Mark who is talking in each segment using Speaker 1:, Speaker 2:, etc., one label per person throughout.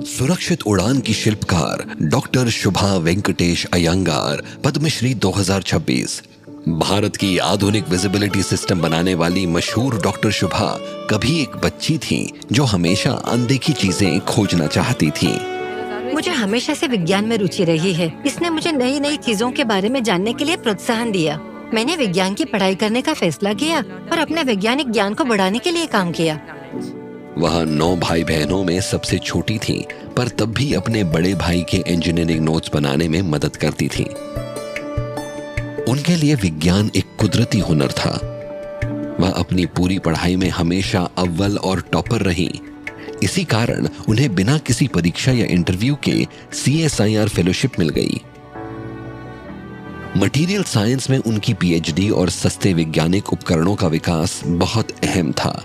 Speaker 1: सुरक्षित उड़ान की शिल्पकार डॉक्टर शुभा वेंकटेश अयंगार, पद्मश्री 2026। भारत की आधुनिक विजिबिलिटी सिस्टम बनाने वाली मशहूर डॉक्टर शुभा कभी एक बच्ची थी जो हमेशा अनदेखी चीजें खोजना चाहती थी।
Speaker 2: मुझे हमेशा से विज्ञान में रुचि रही है। इसने मुझे नई नई चीजों के बारे में जानने के लिए प्रोत्साहन दिया। मैंने विज्ञान की पढ़ाई करने का फैसला किया और अपने वैज्ञानिक ज्ञान को बढ़ाने के लिए काम किया।
Speaker 1: वह 9 भाई बहनों में सबसे छोटी थी, पर तब भी अपने बड़े भाई के इंजीनियरिंग नोट्स बनाने में मदद करती थी। उनके लिए विज्ञान एक कुदरती हुनर था। वह अपनी पूरी पढ़ाई में हमेशा अव्वल और टॉपर रही। इसी कारण उन्हें बिना किसी परीक्षा या इंटरव्यू के CSIR फेलोशिप मिल गई। मटेरियल साइंस में उनकी PhD और सस्ते वैज्ञानिक उपकरणों का विकास बहुत अहम था।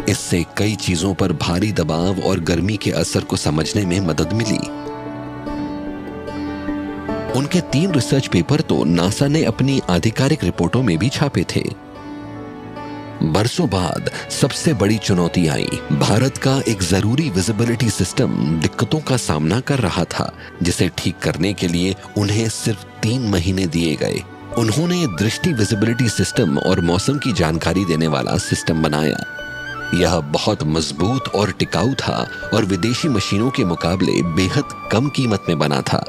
Speaker 1: इससे कई चीजों पर भारी दबाव और गर्मी के असर को समझने में मदद मिली। उनके 3 रिसर्च पेपर तो नासा ने अपनी आधिकारिक रिपोर्टों में भी छापे थे। बरसों बाद सबसे बड़ी चुनौती आई। भारत का एक जरूरी विजिबिलिटी सिस्टम दिक्कतों का सामना कर रहा था, जिसे ठीक करने के लिए उन्हें सिर्फ 3 महीने दिए गए। उन्होंने दृष्टि विजिबिलिटी सिस्टम और मौसम की जानकारी देने वाला सिस्टम बनाया। यह बहुत मजबूत और टिकाऊ था और विदेशी मशीनों के मुकाबले बेहद कम कीमत में बना था।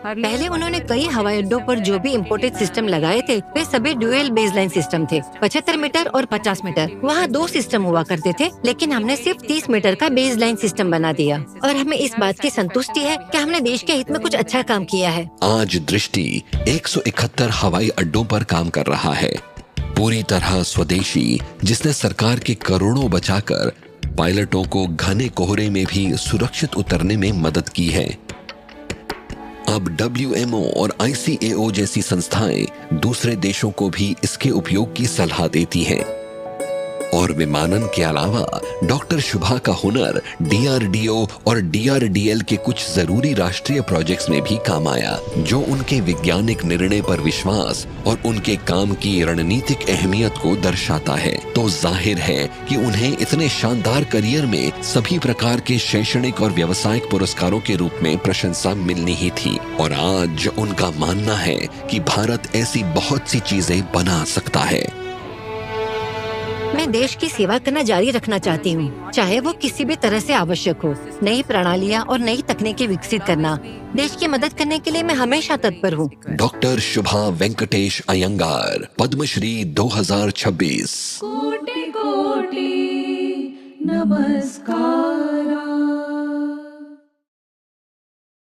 Speaker 2: पहले उन्होंने कई हवाई अड्डों पर जो भी इम्पोर्टेड सिस्टम लगाए थे वे सभी ड्यूअल बेसलाइन सिस्टम थे। 75 मीटर और 50 मीटर। वहाँ 2 सिस्टम हुआ करते थे, लेकिन हमने सिर्फ 30 मीटर का बेसलाइन सिस्टम बना दिया और हमें इस बात की संतुष्टि है कि हमने देश के हित में कुछ अच्छा काम किया है।
Speaker 1: आज दृष्टि 171 हवाई अड्डों पर काम कर रहा है, पूरी तरह स्वदेशी, जिसने सरकार के करोड़ों बचाकर पायलटों को घने कोहरे में भी सुरक्षित उतरने में मदद की है। अब WMO और ICAO जैसी संस्थाएं दूसरे देशों को भी इसके उपयोग की सलाह देती हैं। और विमानन के अलावा डॉक्टर शुभा का हुनर DRDO और DRDL के कुछ जरूरी राष्ट्रीय प्रोजेक्ट्स में भी काम आया, जो उनके वैज्ञानिक निर्णय पर विश्वास और उनके काम की रणनीतिक अहमियत को दर्शाता है। तो जाहिर है कि उन्हें इतने शानदार करियर में सभी प्रकार के शैक्षणिक और व्यावसायिक पुरस्कारों के रूप में प्रशंसा मिलनी ही थी। और आज उनका मानना है कि भारत ऐसी बहुत सी चीजें बना सकता है।
Speaker 2: मैं देश की सेवा करना जारी रखना चाहती हूँ, चाहे वो किसी भी तरह से आवश्यक हो। नई प्रणालियाँ और नई तकनीकें विकसित करना, देश की मदद करने के लिए मैं हमेशा तत्पर हूँ।
Speaker 1: डॉक्टर शुभा वेंकटेश अयंगार, पद्मश्री 2026।
Speaker 3: कोटि कोटि नमस्कार।